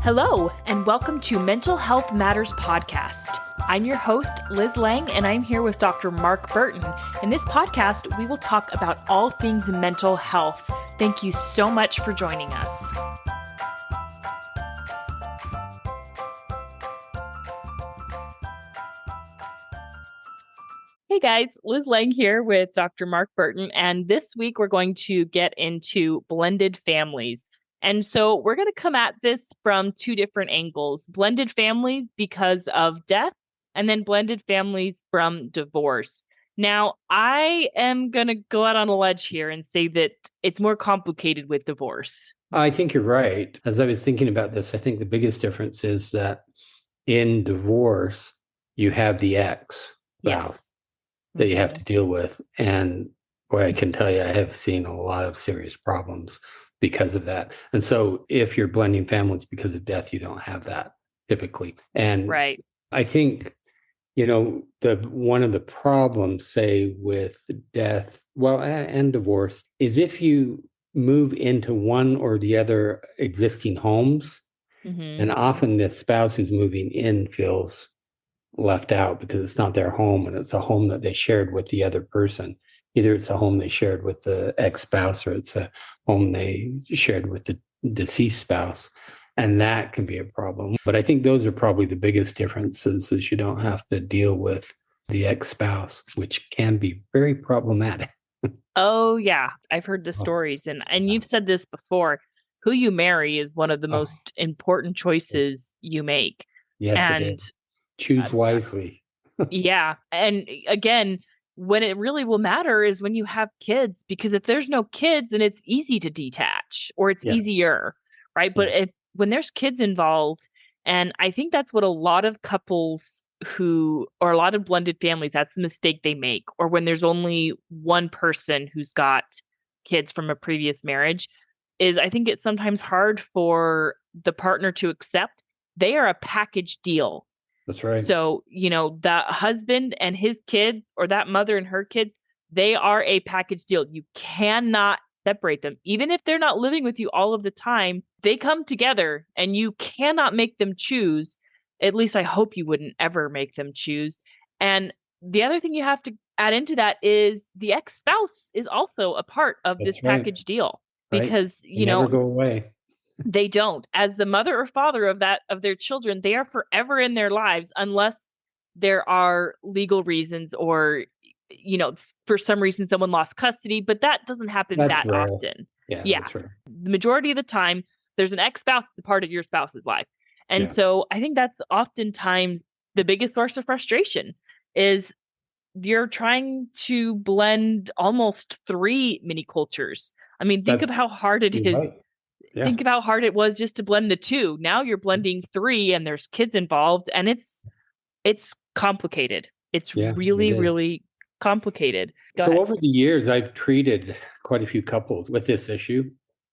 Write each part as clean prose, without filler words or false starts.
Hello, and welcome to Mental Health Matters podcast. I'm your host, Liz Lang, and I'm here with Dr. Mark Burton. In this podcast, we will talk about all things mental health. Thank you so much for joining us. Hey guys, Liz Lang here with Dr. Mark Burton, and this week we're going to get into blended families. And so we're going to come at this from two different angles: blended families because of death, and then blended families from divorce. Now, I am going to go out on a ledge here and say that it's more complicated with divorce. I think you're right. As I was thinking about this, I think the biggest difference is that in divorce, you have the ex Yes. that you have to deal with. And boy, I can tell you, I have seen a lot of serious problems because of that. And so if you're blending families because of death, you don't have that typically. And Right. I think, one of the problems, say, with death, and divorce, is if you move into one or the other existing homes, and often the spouse who's moving in feels left out because it's not their home and it's a home that they shared with the other person. Either it's a home they shared with the ex-spouse or it's a home they shared with the deceased spouse. And that can be a problem. But I think those are probably the biggest differences, is you don't have to deal with the ex-spouse, which can be very problematic. Oh, yeah. I've heard the stories. And you've said this before. Who you marry is one of the most important choices you make. Yes, and it is. Choose wisely. Yeah. And again, when it really will matter is when you have kids, because if there's no kids, then it's easy to detach, or it's easier, right? But when there's kids involved, and I think that's what a lot of couples or a lot of blended families, that's the mistake they make. Or when there's only one person who's got kids from a previous marriage, is I think it's sometimes hard for the partner to accept they are a package deal. That's right. So, the husband and his kids, or that mother and her kids, they are a package deal. You cannot separate them. Even if they're not living with you all of the time, they come together and you cannot make them choose. At least I hope you wouldn't ever make them choose. And the other thing you have to add into that is the ex-spouse is also a part of this package deal, because, They never go away. They don't. As the mother or father of their children, they are forever in their lives unless there are legal reasons, or for some reason someone lost custody, but that doesn't happen that often. Yeah. That's right. The majority of the time there's an ex-spouse that's a part of your spouse's life. And so I think that's oftentimes the biggest source of frustration, is you're trying to blend almost three mini cultures. I mean, think of how hard it is. Right. Yeah. Think of how hard it was just to blend the two. Now you're blending three, and there's kids involved, and it's complicated. It's really complicated. So over the years, I've treated quite a few couples with this issue.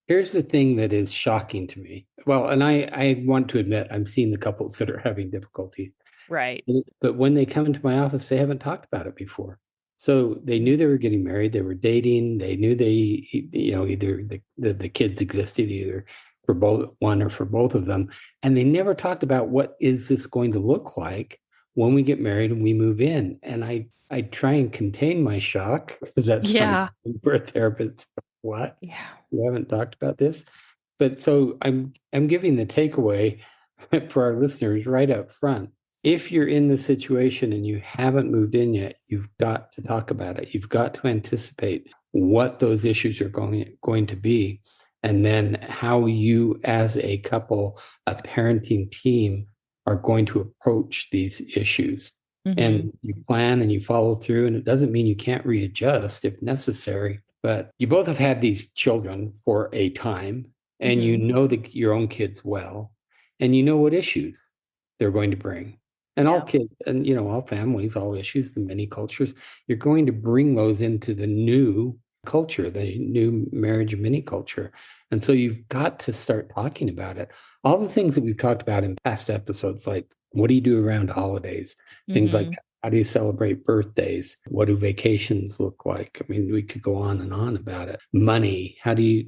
Here's the thing that is shocking to me. Well, and I want to admit, I'm seeing the couples that are having difficulty. Right. But when they come into my office, they haven't talked about it before. So they knew they were getting married, they were dating, they knew either the kids existed either for both one or for both of them. And they never talked about what is this going to look like when we get married and we move in. And I try and contain my shock, because that's for a therapist. What? Yeah. You haven't talked about this? But so I'm giving the takeaway for our listeners right up front. If you're in the situation and you haven't moved in yet, you've got to talk about it. You've got to anticipate what those issues are going to be, and then how you as a couple, a parenting team, are going to approach these issues. And you plan and you follow through, and it doesn't mean you can't readjust if necessary, but you both have had these children for a time, and you know your own kids well, and you know what issues they're going to bring. And all kids, and all families, all issues, the many cultures, you're going to bring those into the new culture, the new marriage mini culture. And so you've got to start talking about it. All the things that we've talked about in past episodes, like what do you do around holidays, things like that. How do you celebrate birthdays? What do vacations look like? I mean, we could go on and on about it. Money, how do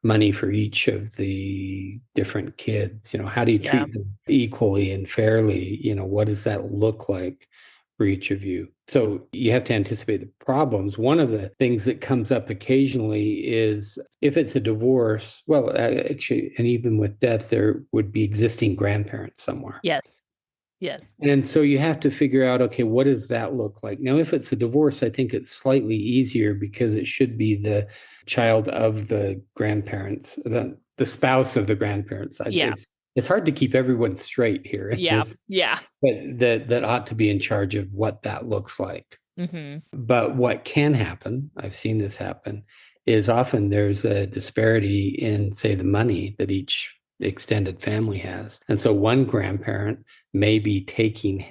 money for each of the different kids? How do you Yeah. treat them equally and fairly? What does that look like for each of you? So you have to anticipate the problems. One of the things that comes up occasionally is if it's a divorce, well, actually, and even with death, there would be existing grandparents somewhere. Yes. Yes. And so you have to figure out, okay, what does that look like? Now, if it's a divorce, I think it's slightly easier because it should be the child of the grandparents, the spouse of the grandparents. Yeah. It's hard to keep everyone straight here in Yeah. this, Yeah. but that ought to be in charge of what that looks like. Mm-hmm. But what can happen, I've seen this happen, is often there's a disparity in, say, the money that each extended family has. And so one grandparent may be taking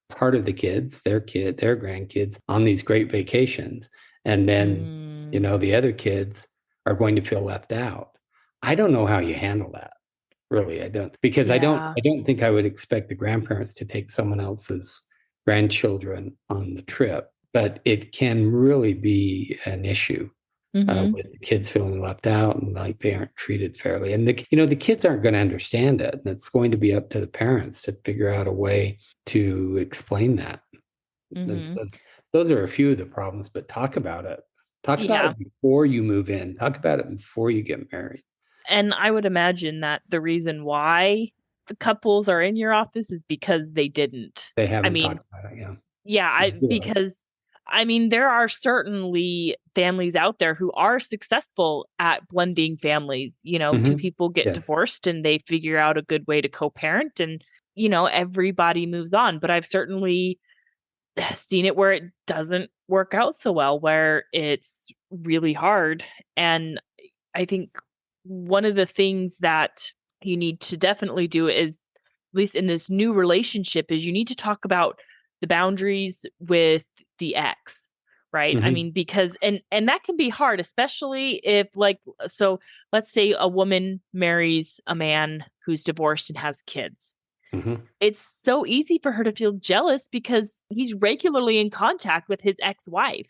part of the kids, their grandkids, on these great vacations. And then, the other kids are going to feel left out. I don't know how you handle that. Really, I don't, because I Yeah. don't think I would expect the grandparents to take someone else's grandchildren on the trip, but it can really be an issue Mm-hmm. with the kids feeling left out and like they aren't treated fairly. And the kids aren't going to understand it. And it's going to be up to the parents to figure out a way to explain that. And Mm-hmm. so those are a few of the problems, but talk about it. Talk about Yeah. it before you move in. Talk about it before you get married. And I would imagine that the reason why the couples are in your office is because they didn't. They I haven't mean, talked about it. Yeah. yeah, Yeah. because I mean, there are certainly families out there who are successful at blending families. Two Mm-hmm. people get Yes. divorced and they figure out a good way to co-parent and, everybody moves on. But I've certainly seen it where it doesn't work out so well, where it's really hard. And I think one of the things that you need to definitely do is, at least in this new relationship, is you need to talk about the boundaries with the ex, right? I Mm-hmm. mean, because and that can be hard, especially if, like, so let's say a woman marries a man who's divorced and has kids. Mm-hmm. It's so easy for her to feel jealous because he's regularly in contact with his ex-wife.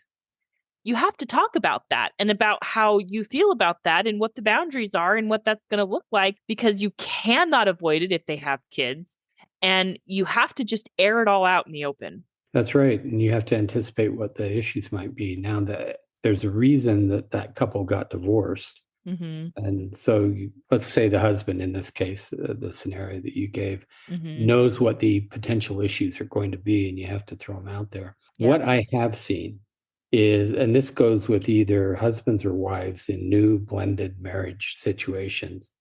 You have to talk about that and about how you feel about that and what the boundaries are and what that's going to look like, because you cannot avoid it if they have kids, and you have to just air it all out in the open. That's right. And you have to anticipate what the issues might be. Now that there's a reason that that couple got divorced. Mhm. And so let's say the husband, in this case, the scenario that you gave, Mhm. knows what the potential issues are going to be, and you have to throw them out there. Yeah. What I have seen is, and this goes with either husbands or wives in new blended marriage situations,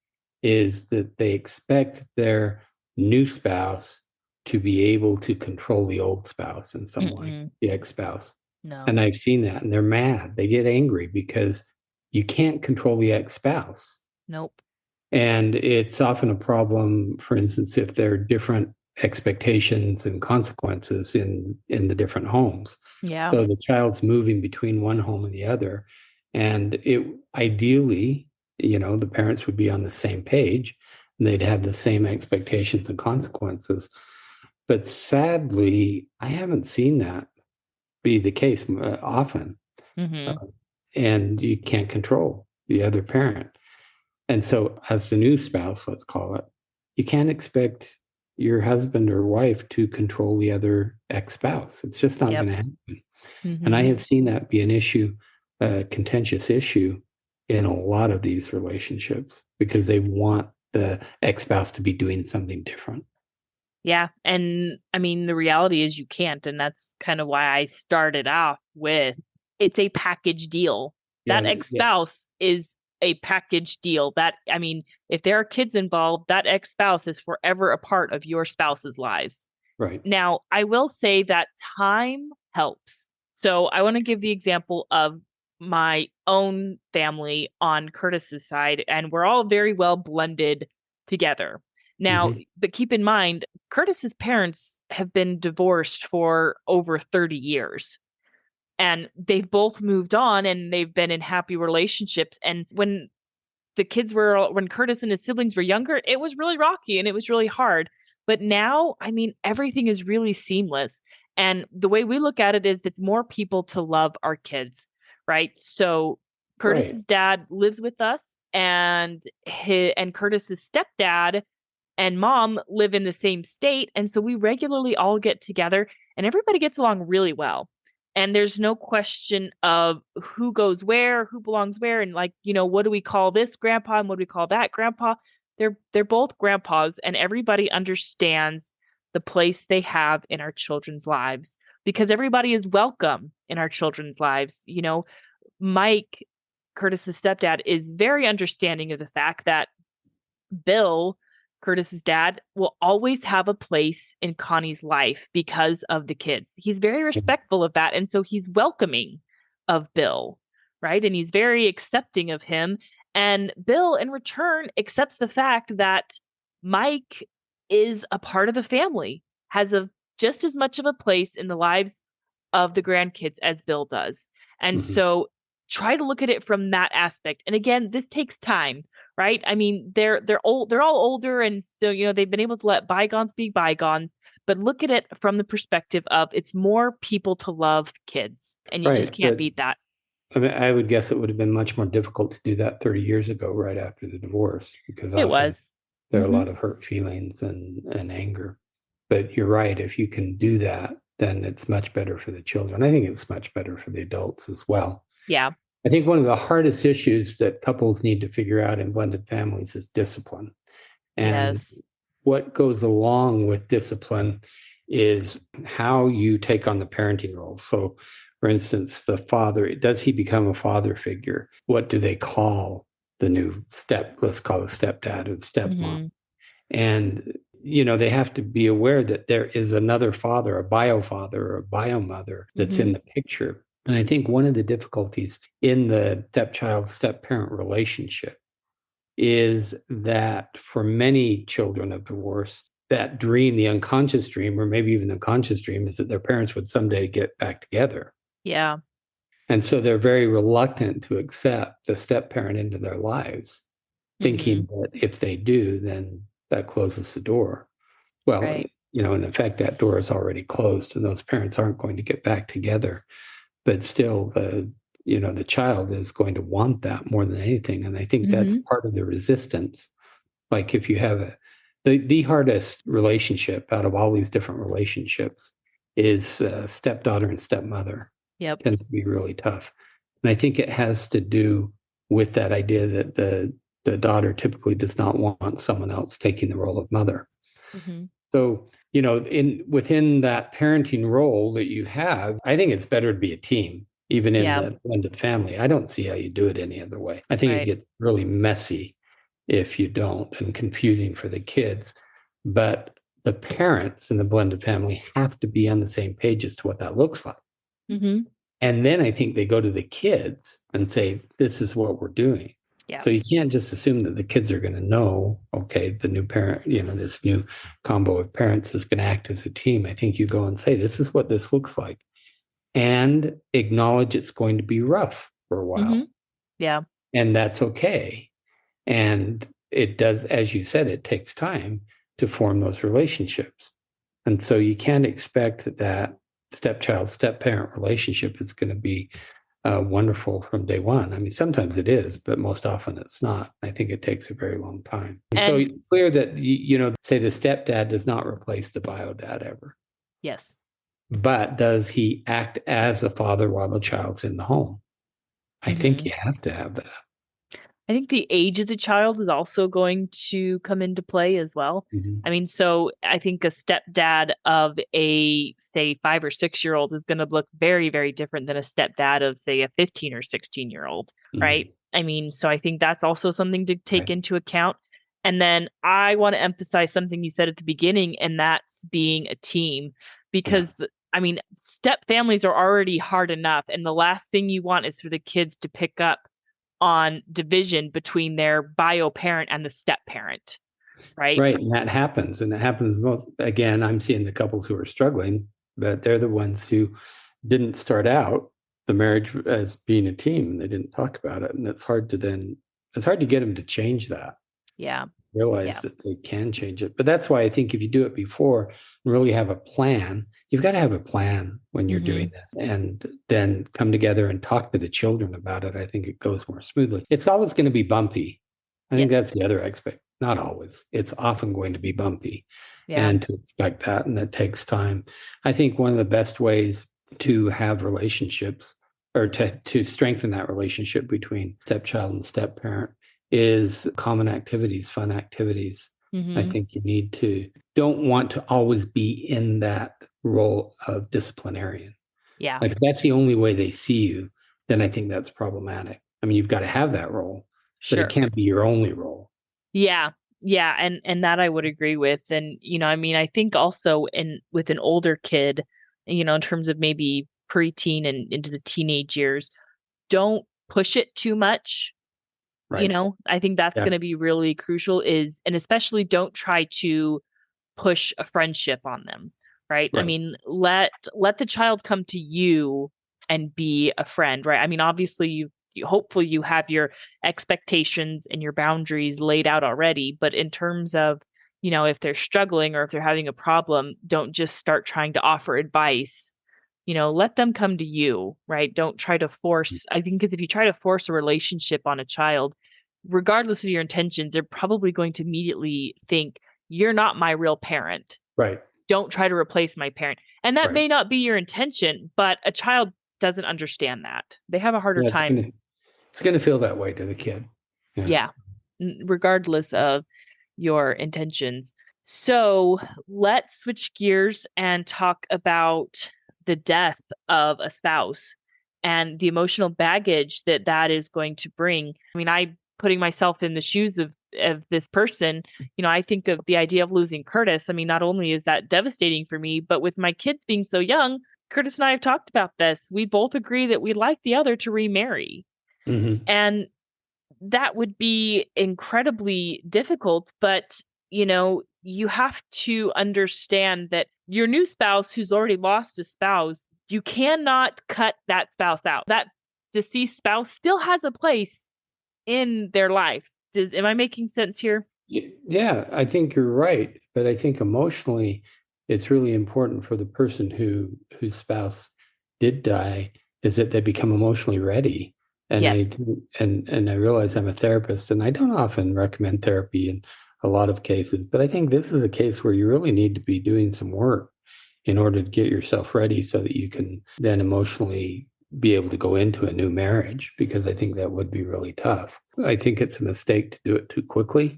is that they expect their new spouse to be able to control the old spouse in some way, Mm-mm. the ex-spouse. And No. I've seen that, and they're mad. They get angry because you can't control the ex-spouse. Nope. And it's often a problem, for instance, if there are different expectations and consequences in the different homes. Yeah. So the child's moving between one home and the other. And it ideally, the parents would be on the same page and they'd have the same expectations and consequences. But sadly, I haven't seen that be the case often. Uh, Mhm. and you can't control the other parent. And so, as the new spouse, let's call it, you can't expect your husband or wife to control the other ex spouse. It's just not Yep. going to happen. And I Mhm. have seen that be an issue, a contentious issue in a lot of these relationships because they want the ex spouse to be doing something different. Yeah, and I mean, the reality is you can't, and that's kind of why I started off with, it's a package deal. That Yeah. Yeah. ex-spouse is a package deal. That, I mean, if there are kids involved, that ex-spouse is forever a part of your spouse's lives. Right. Now, I will say that time helps. So I want to give the example of my own family on Curtis's side, and we're all very well blended together. Now, Hmm. but keep in mind, Curtis's parents have been divorced for over 30 years. And they've both moved on and they've been in happy relationships. And when Curtis and his siblings were younger, it was really rocky and it was really hard. But now, I mean, everything is really seamless. And the way we look at it is it's more people to love our kids, right? So Right. Curtis's dad lives with us, and Curtis's stepdad and mom live in the same state. And so we regularly all get together and everybody gets along really well. And there's no question of who goes where, who belongs where, and like, what do we call this grandpa and what do we call that grandpa? They're both grandpas, and everybody understands the place they have in our children's lives because everybody is welcome in our children's lives. Mike, Curtis's stepdad, is very understanding of the fact that Bill, Curtis's dad, will always have a place in Connie's life because of the kids. He's very respectful of that. And so he's welcoming of Bill, right? And he's very accepting of him. And Bill, in return, accepts the fact that Mike is a part of the family, has just as much of a place in the lives of the grandkids as Bill does. And Mm-hmm. so try to look at it from that aspect. And again, this takes time, right? I mean, they're all older, and so they've been able to let bygones be bygones, but look at it from the perspective of it's more people to love kids, and you just Right. can't But beat that. I mean, I would guess it would have been much more difficult to do that 30 years ago, right after the divorce, because It often was. there are a Hmm. lot of hurt feelings and anger. But you're right. If you can do that, then it's much better for the children. I think it's much better for the adults as well. Yeah. I think one of the hardest issues that couples need to figure out in blended families is discipline. And Yes. what goes along with discipline is how you take on the parenting role. So, for instance, the father, does he become a father figure? What do they call the new let's call it stepdad or stepmom? Hmm. And, they have to be aware that there is another father, a bio father or a bio mother that's Hmm. in the picture. And I think one of the difficulties in the stepchild step parent relationship is that for many children of divorce, that dream, the unconscious dream, or maybe even the conscious dream, is that their parents would someday get back together. Yeah. And so they're very reluctant to accept the step parent into their lives, Hmm. thinking that if they do, then that closes the door. Well, Right. in effect, that door is already closed and those parents aren't going to get back together. But still, the child is going to want that more than anything. And I think that's Hmm. part of the resistance. Like if you have the hardest relationship out of all these different relationships is stepdaughter and stepmother. Yep. Tends to be really tough. And I think it has to do with that idea that the daughter typically does not want someone else taking the role of mother. Hmm. So, within that parenting role that you have, I think it's better to be a team, even in Yeah. the blended family. I don't see how you do it any other way. I think it Right. gets really messy if you don't and confusing for the kids. But the parents in the blended family have to be on the same page as to what that looks like. Hmm. And then I think they go to the kids and say, this is what we're doing. Yeah. So you can't just assume that the kids are going to know, okay, the new parent, this new combo of parents is going to act as a team. I think you go and say, this is what this looks like, and acknowledge it's going to be rough for a Hmm. while. Yeah. And that's okay. And it does, as you said, it takes time to form those relationships. And so you can't expect that stepchild, step parent relationship is going to be wonderful from day one. I mean, sometimes it is, but most often it's not. I think it takes a very long time. And so And it's clear that, say the stepdad does not replace the bio dad ever, yes. but does he act as a father while the child's in the home? I think Hmm. you have to have that. I think the age of the child is also going to come into play as well. Mm-hmm. I mean, so I think a stepdad of a, say, 5 or 6 year old is going to look very, very different than a stepdad of, say, a 15 or 16-year-old, Mm-hmm. right? I mean, so I think that's also something to take Right. into account. And then I want to emphasize something you said at the beginning, and that's being a team. Yeah. Because, I mean, step families are already hard enough. And the last thing you want is for the kids to pick up on division between their bio parent and the step parent, right? Right. And that happens. And it happens both. Again, I'm seeing the couples who are struggling, but they're the ones who didn't start out the marriage as being a team and they didn't talk about it. And it's hard to get them to change that. Yeah. realize Yeah. that they can change it. But that's why I think if you do it before and really have a plan, you've got to have a plan when you're Hmm. doing this and then come together and talk to the children about it. I think it goes more smoothly. It's always going to be bumpy. I think Yes. that's the other aspect. Not always. It's often going to be bumpy Yeah. and to expect that. And it takes time. I think one of the best ways to have relationships or to strengthen that relationship between stepchild and step parent is common activities, fun activities. I Hmm. think you don't want to always be in that role of disciplinarian. Yeah. Like if that's the only way they see you, then I think that's problematic. I mean, you've got to have that role, but it Sure. can't be your only role. Yeah. Yeah. And that I would agree with. And, I mean, I think also with an older kid, in terms of maybe preteen and into the teenage years, don't push it too much. Right. I think that's Yeah. going to be really crucial and especially don't try to push a friendship on them, right? I Right. mean, let the child come to you and be a friend, right? I mean, obviously hopefully you have your expectations and your boundaries laid out already, but in terms of, if they're struggling or if they're having a problem, don't just start trying to offer advice. Let them come to you, right? Don't try to force. I think because if you try to force a relationship on a child, regardless of your intentions, they're probably going to immediately think, you're not my real parent. Right. Don't try to replace my parent. And that Right. may not be your intention, but a child doesn't understand that. They have a harder Yeah, time. it's gonna feel that way to the kid. Yeah. Yeah, regardless of your intentions. So let's switch gears and talk about the death of a spouse and the emotional baggage that that is going to bring. I mean, I putting myself in the shoes of this person, I think of the idea of losing Curtis. I mean, not only is that devastating for me, but with my kids being so young, Curtis and I have talked about this. We both agree that we'd like the other to remarry. Hmm. And that would be incredibly difficult, but you have to understand that your new spouse who's already lost a spouse, you cannot cut that spouse out. That deceased spouse still has a place in their life. Am I making sense here? Yeah, I think you're right, but I think emotionally, it's really important for the person whose spouse did die is that they become emotionally ready. And Yes. and I realize I'm a therapist, and I don't often recommend therapy in a lot of cases, but I think this is a case where you really need to be doing some work in order to get yourself ready so that you can then emotionally be able to go into a new marriage, because I think that would be really tough. I think it's a mistake to do it too quickly,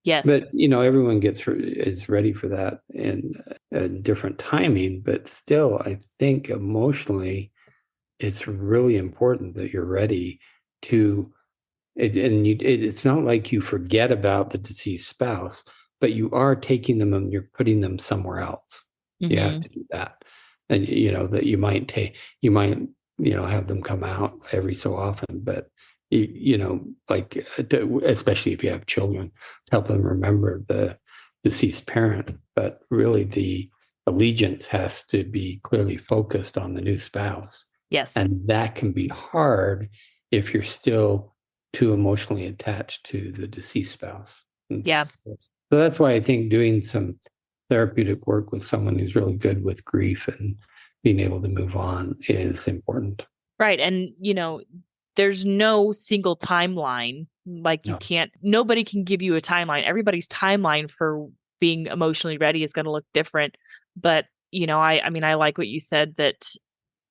but Yes. everyone is ready for that in a different timing. But still, I think emotionally, it's really important that you're ready to. It's not like you forget about the deceased spouse, but you are taking them and you're putting them somewhere else. You have Hmm. to do that, and that you might have them come out every so often, but like especially if you have children, help them remember the deceased parent. But really, the allegiance has to be clearly focused on the new spouse, Yes. and that can be hard if you're still too emotionally attached to the deceased spouse. Yeah. So that's why I think doing some therapeutic work with someone who's really good with grief and being able to move on is important. Right. And, there's no single timeline. Like No. nobody can give you a timeline. Everybody's timeline for being emotionally ready is going to look different. But, I mean, I like what you said that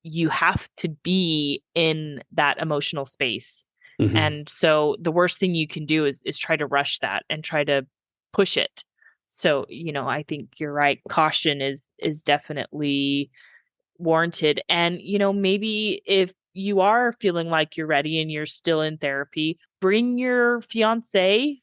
you have to be in that emotional space. Hmm. And so the worst thing you can do is try to rush that and try to push it. So, I think you're right. Caution is definitely warranted. And, maybe if you are feeling like you're ready and you're still in therapy, bring your fiance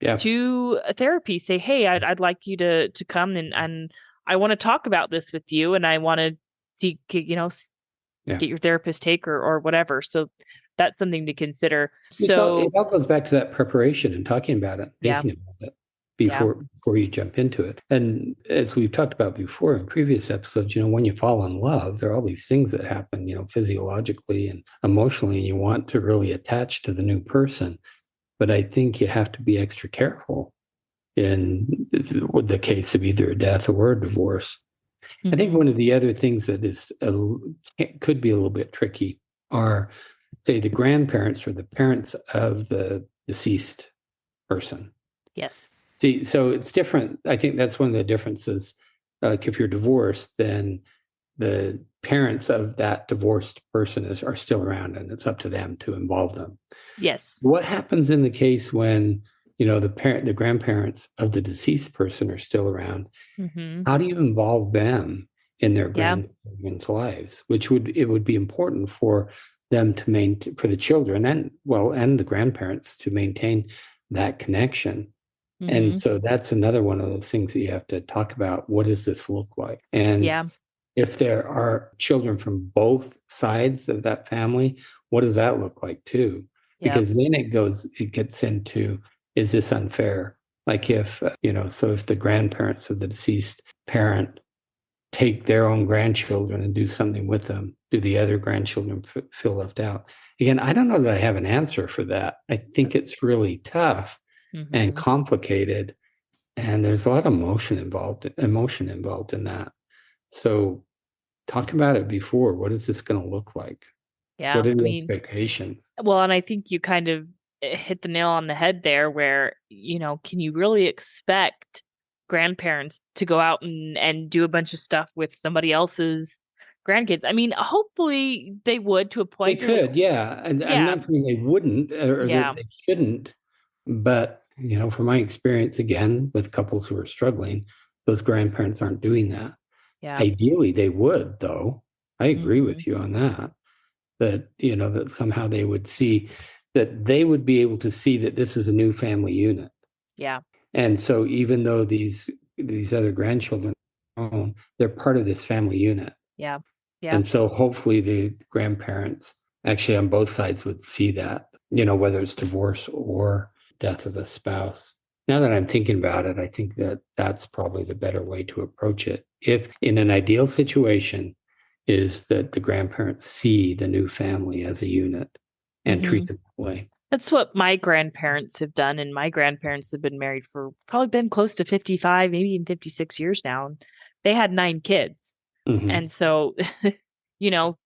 Yeah. to a therapy. Say, hey, I'd like you to come and I want to talk about this with you and I want to see, Yeah. get your therapist take or whatever. So that's something to consider. It So all goes back to that preparation and talking about it, yeah, thinking about it yeah, before you jump into it. And as we've talked about before in previous episodes, when you fall in love, there are all these things that happen, physiologically and emotionally, and you want to really attach to the new person. But I think you have to be extra careful in the case of either a death or a divorce. I think Mm-hmm. one of the other things that could be a little bit tricky are, say, the grandparents or the parents of the deceased person. Yes. See, so it's different. I think that's one of the differences. Like if you're divorced, then the parents of that divorced person are still around, and it's up to them to involve them. Yes. What happens in the case when, the grandparents of the deceased person are still around? Mm-hmm. How do you involve them in their Yeah. grandchildren's lives? It would be important for them to maintain, for the children and the grandparents to maintain that connection. And Mm-hmm. so that's another one of those things that you have to talk about. What does this look like? And Yeah. if there are children from both sides of that family, what does that look like too? Yeah. Because then it gets into, is this unfair? Like if, so if the grandparents of the deceased parent take their own grandchildren and do something with them, do the other grandchildren feel left out? Again, I don't know that I have an answer for that. I think it's really tough and Mm-hmm. complicated, and there's a lot of emotion involved in that. So talk about it before. What is this going to look like? Yeah. What are I the mean, expectations? well, and I think you kind of hit the nail on the head there where, can you really expect grandparents to go out and do a bunch of stuff with somebody else's grandkids? I mean, hopefully they would to a They point. There's, could, yeah. And I'm yeah, not saying they wouldn't or that yeah, they shouldn't, but from my experience, again, with couples who are struggling, those grandparents aren't doing that. yeah. Ideally, they would, though. I agree Mm-hmm. with you on that. That somehow they would see that they would be able to see that this is a new family unit. Yeah, And so even though these other grandchildren they're part of this family unit. yeah, yeah. And so hopefully the grandparents actually on both sides would see that, whether it's divorce or death of a spouse. Now that I'm thinking about it, I think that that's probably the better way to approach it. If in an ideal situation is that the grandparents see the new family as a unit and Mm-hmm. treat them that way. That's what my grandparents have done, and my grandparents have been married for probably been close to 55, maybe even 56 years now. And they had 9 kids. Mm-hmm. And so,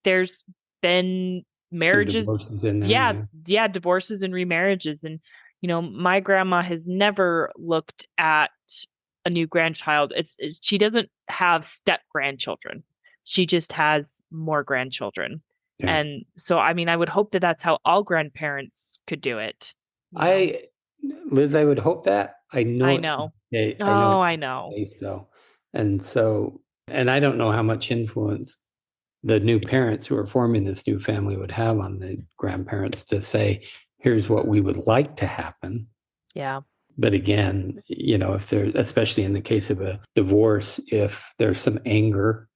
there's been Some marriages, divorces in there, yeah, yeah. yeah, divorces and remarriages. And, my grandma has never looked at a new grandchild. She doesn't have step grandchildren. She just has more grandchildren. Yeah. And so, I mean, I would hope that that's how all grandparents could do it, you know. I, Liz, I would hope that. I know I it's know. I know Oh, it's I not know. the case though. And so, and I don't know how much influence the new parents who are forming this new family would have on the grandparents to say, here's what we would like to happen. Yeah. But again, if there, especially in the case of a divorce, if there's some anger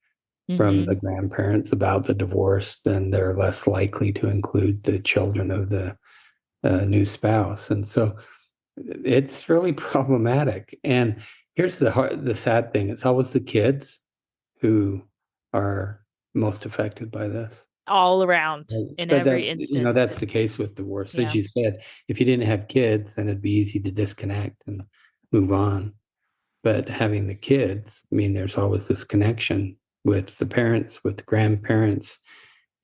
from the Hmm. grandparents about the divorce, then they're less likely to include the children of the new spouse. And so it's really problematic. And here's the sad thing: it's always the kids who are most affected by this. All around Right. in But every instance. that's the case with divorce. As Yeah. you said, if you didn't have kids, then it'd be easy to disconnect and move on. But having the kids, I mean, there's always this connection with the parents, with the grandparents,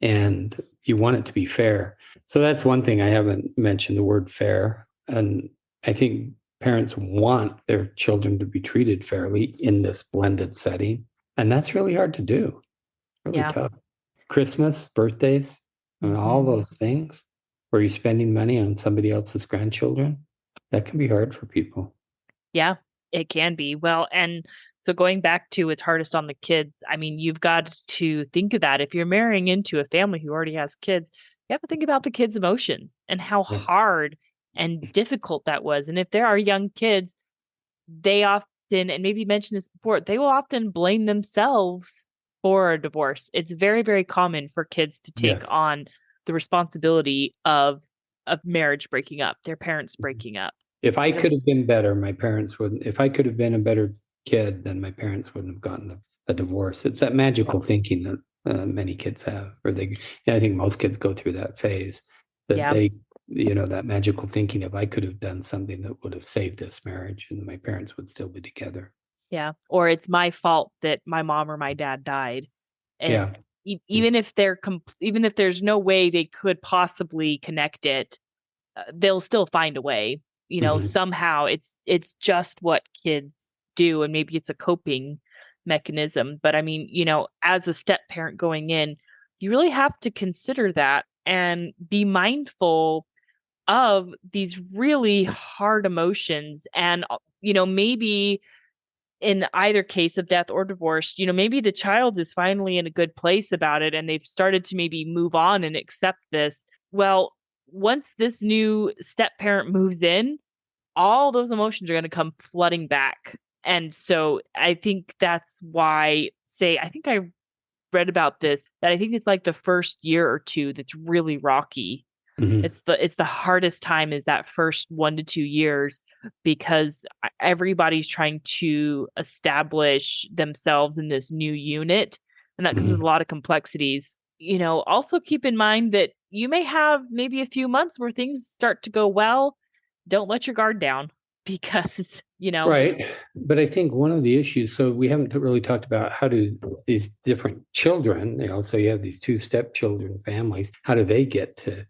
and you want it to be fair. So that's one thing I haven't mentioned, the word fair. And I think parents want their children to be treated fairly in this blended setting. And that's really hard to do, really Yeah. tough. Christmas, birthdays, and all Hmm. those things where you're spending money on somebody else's grandchildren, that can be hard for people. Yeah, it can be. Well, and so going back to it's hardest on the kids, I mean, you've got to think of that. If you're marrying into a family who already has kids, you have to think about the kids' emotions and how Yeah. hard and difficult that was. And if there are young kids, they often, and maybe you mentioned this before, they will often blame themselves for a divorce. It's very, very common for kids to take Yes. on the responsibility of marriage breaking up, their parents breaking up. If I They're- could have been better, my parents wouldn't. If I could have been a better kid, then my parents wouldn't have gotten a divorce. It's that magical thinking that many kids have, or I think most kids go through that phase that Yeah. that magical thinking of I could have done something that would have saved this marriage and my parents would still be together. Yeah. Or it's my fault that my mom or my dad died. And Yeah. even if even if there's no way they could possibly connect it, they'll still find a way. Hmm. Somehow it's just what kids do, and maybe it's a coping mechanism. But I mean, as a step parent going in, you really have to consider that and be mindful of these really hard emotions. And maybe in either case of death or divorce, maybe the child is finally in a good place about it and they've started to maybe move on and accept this. Well, once this new step parent moves in, all those emotions are going to come flooding back. And so I think that's why, I think I read about this, that I think it's like the first year or two that's really rocky. Hmm. It's the hardest time, is that first 1 to 2 years, because everybody's trying to establish themselves in this new unit, and that comes with a Hmm. lot of complexities. Also keep in mind that you may have maybe a few months where things start to go well. Don't let your guard down, because Right. But I think one of the issues, so we haven't really talked about how do these different children, so you have these two stepchildren families, how do they get to,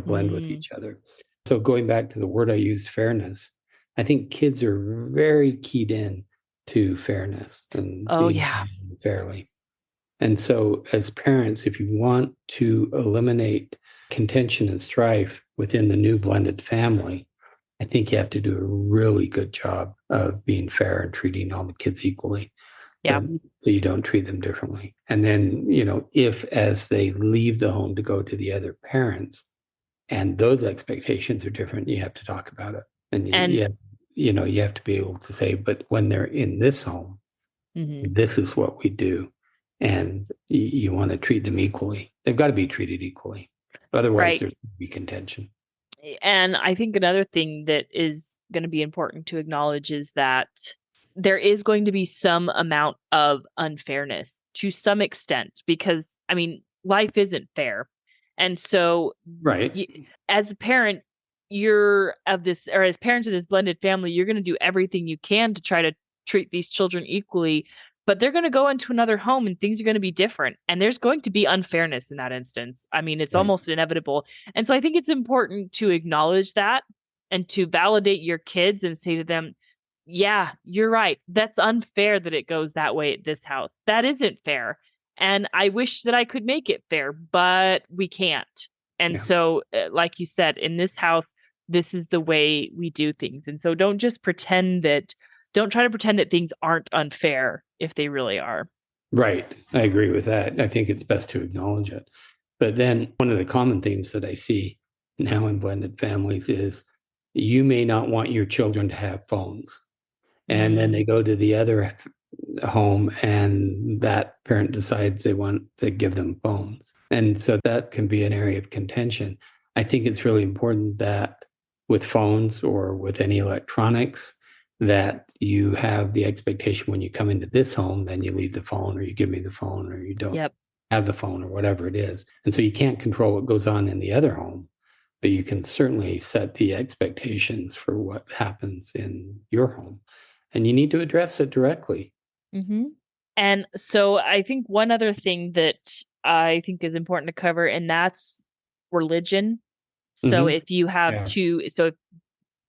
blend with mm, each other? So going back to the word I used, fairness, I think kids are very keyed in to fairness and oh being yeah, treated fairly. And so as parents, if you want to eliminate contention and strife within the new blended family, I think you have to do a really good job of being fair and treating all the kids equally, yeah. that you don't treat them differently. And then, if as they leave the home to go to the other parents and those expectations are different, you have to talk about it. And And you have to be able to say, but when they're in this home, mhm. this is what we do. And you want to treat them equally. They've got to be treated equally. Otherwise, Right. there's going to be contention. And I think another thing that is going to be important to acknowledge is that there is going to be some amount of unfairness to some extent, because, I mean, life isn't fair. And so, Right. y as a parent, you're of this, or as parents of this blended family, you're going to do everything you can to try to treat these children equally. But they're going to go into another home and things are going to be different. And there's going to be unfairness in that instance. I mean, it's Right. almost inevitable. And so I think it's important to acknowledge that and to validate your kids and say to them, yeah, you're right. That's unfair that it goes that way at this house. That isn't fair. And I wish that I could make it fair, but we can't. And Yeah. so, like you said, in this house, this is the way we do things. And so don't try to pretend that things aren't unfair if they really are. Right. I agree with that. I think it's best to acknowledge it. But then one of the common themes that I see now in blended families is you may not want your children to have phones. And then they Mm, go to the other home and that parent decides they want to give them phones. And so that can be an area of contention. I think it's really important that with phones or with any electronics, that you have the expectation when you come into this home, then you leave the phone or you give me the phone or you don't yep. have the phone or whatever it is. And so you can't control what goes on in the other home, but you can certainly set the expectations for what happens in your home. And you need to address it directly. hmm And so I think one other thing that I think is important to cover, and that's religion. So Hmm. if you have Yeah. if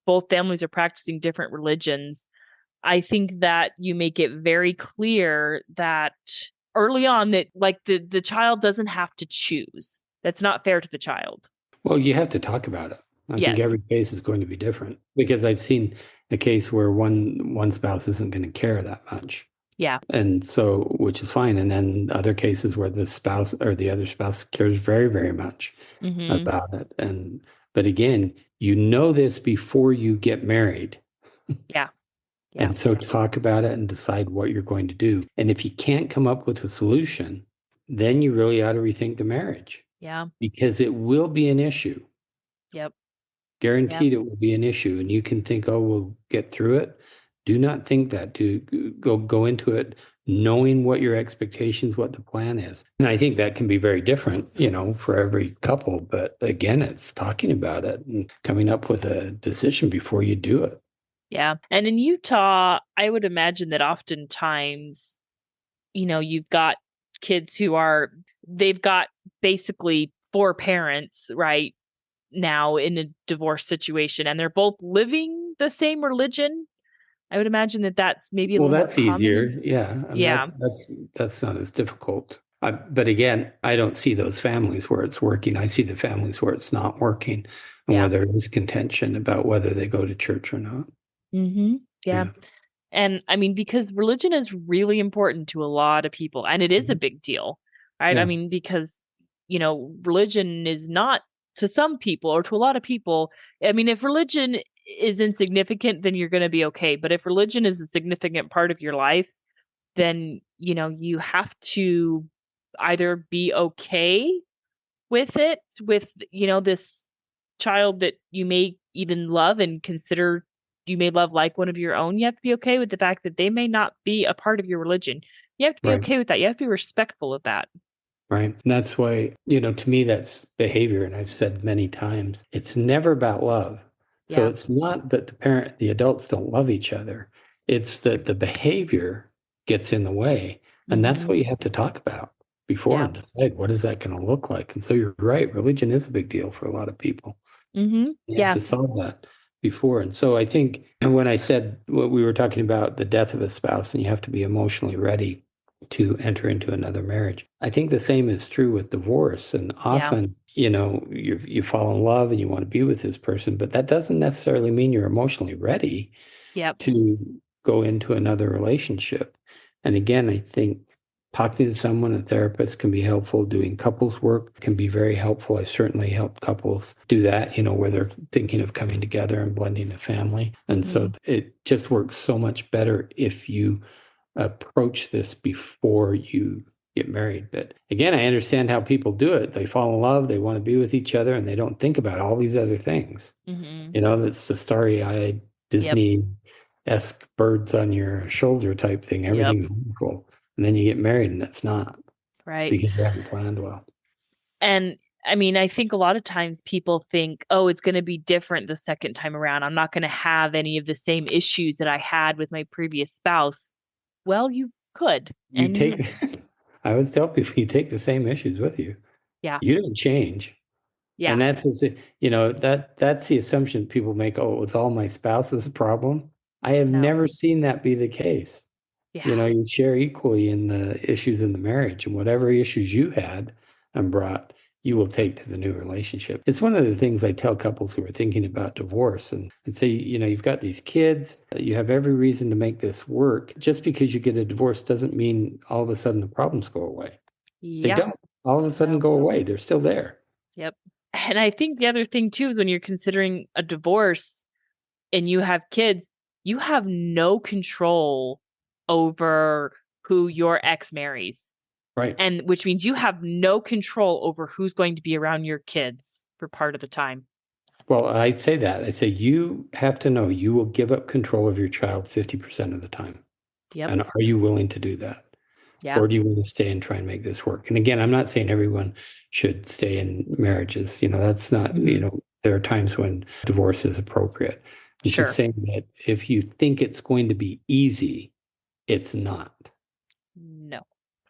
both families are practicing different religions, I think that you make it very clear that early on, that like the child doesn't have to choose. That's not fair to the child. Well, you have to talk about it. I think Yes. every case is going to be different because I've seen a case where one spouse isn't going to care that much. Yeah. And so, which is fine. And then other cases where the spouse or the other spouse cares very, very much hmm about it. But again, you know this before you get married. Yeah. Yeah. And so talk about it and decide what you're going to do. And if you can't come up with a solution, then you really ought to rethink the marriage Yeah. because it will be an issue. Yep. Yep. Guaranteed it will be an issue. And you can think, oh, we'll get through it. Do not think that. Do go into it knowing what your expectations, what the plan is. And I think that can be very different, for every couple. But again, it's talking about it and coming up with a decision before you do it. Yeah. And in Utah, I would imagine that oftentimes, you've got kids they've got basically four parents, right, now in a divorce situation, and they're both living the same religion. I would imagine that that's maybe a Well, little more that's easier. common. Yeah. I mean, Yeah. that's not as difficult. But again, I don't see those families where it's working. I see the families where it's not working and where Yeah. there is contention about whether they go to church or not. Mm-hmm. Yeah. Yeah. And I mean, because religion is really important to a lot of people, and it is a Mhm. big deal, right? I Yeah. mean, because, religion is not to some people or to a lot of people. I mean, if religion is insignificant, then you're going to be okay. But if religion is a significant part of your life, then, you have to either be okay with it, with, this child that you may even love and consider you may love like one of your own. You have to be okay with the fact that they may not be a part of your religion. You have to be Right. okay with that. You have to be respectful of that. Right. And that's why, to me, that's behavior. And I've said many times, it's never about love. So Yeah. it's not that the adults don't love each other. It's that the behavior gets in the way. And that's Hmm. what you have to talk about before Yeah. and decide what is that going to look like. And so you're right. Religion is a big deal for a lot of people. Hmm. You have Yeah. to solve that before. And so I think when I said what we were talking about the death of a spouse and you have to be emotionally ready to enter into another marriage, I think the same is true with divorce. And Yeah. often, you fall in love and you want to be with this person, but that doesn't necessarily mean you're emotionally ready Yep. to go into another relationship. And again, I think talking to someone, a therapist, can be helpful. Doing couples work can be very helpful. I certainly help couples do that, where they're thinking of coming together and blending a family. And so Hmm. it just works so much better if you approach this before you get married. But again, I understand how people do it. They fall in love, they want to be with each other, and they don't think about all these other things. Hmm. That's the starry-eyed Yep. Disney-esque birds on your shoulder type thing. Yep. Everything's wonderful. And then you get married and it's not Right. because you haven't planned well. And I mean, I think a lot of times people think, oh, it's going to be different the second time around. I'm not going to have any of the same issues that I had with my previous spouse. Well, you could. You take, And I always tell people, you take the same issues with you. yeah. You didn't change. Yeah. And that's the assumption people make. Oh, it's all my spouse's problem. I have No. never seen that be the case. Yeah. You share equally in the issues in the marriage, and whatever issues you had and brought, you will take to the new relationship. It's one of the things I tell couples who are thinking about divorce and say, you've got these kids, you have every reason to make this work. Just because you get a divorce doesn't mean all of a sudden the problems go away. They Yeah. don't all of a sudden No. go away. They're still there. Yep. And I think the other thing too is when you're considering a divorce and you have kids, you have no control over who your ex marries. Right. And which means you have no control over who's going to be around your kids for part of the time. Well, I say that. I say you have to know you will give up control of your child 50% of the time. Yep. And are you willing to do that? Yeah. Or do you want to stay and try and make this work? And again, I'm not saying everyone should stay in marriages. That's not, Hmm. there are times when divorce is appropriate. I'm just Sure. saying that if you think it's going to be easy, it's not. No.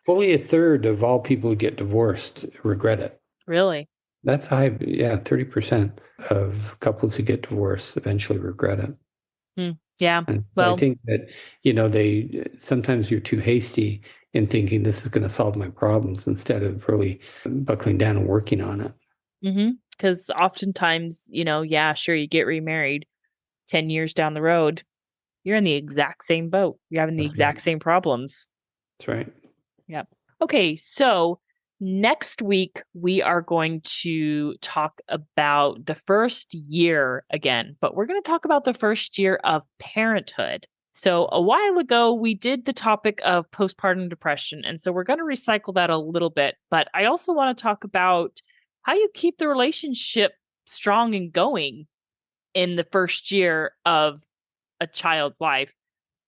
Fully a third of all people who get divorced regret it. Really? That's high. Yeah, 30% of couples who get divorced eventually regret it. Hmm. Yeah. And so I Well, think that, they sometimes you're too hasty in thinking this is going to solve my problems instead of really buckling down and working on it. because oftentimes, yeah, sure, you get remarried 10 years down the road, you're in the exact same boat. You're having the That's right. exact same problems. That's right. Yep. Okay, so next week we are going to talk about the first year again, but we're going to talk about the first year of parenthood. So a while ago we did the topic of postpartum depression, and so we're going to recycle that a little bit, but I also want to talk about how you keep the relationship strong and going in the first year of a child's life.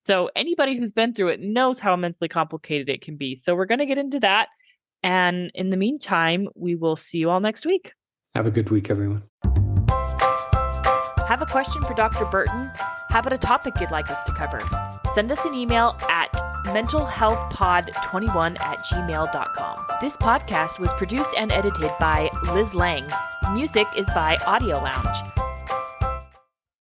So anybody who's been through it knows how immensely complicated it can be. So we're going to get into that. And in the meantime, we will see you all next week. Have a good week, everyone. Have a question for Dr. Burton? How about a topic you'd like us to cover? Send us an email at mentalhealthpod21@gmail.com. This podcast was produced and edited by Liz Lang. Music is by Audio Lounge.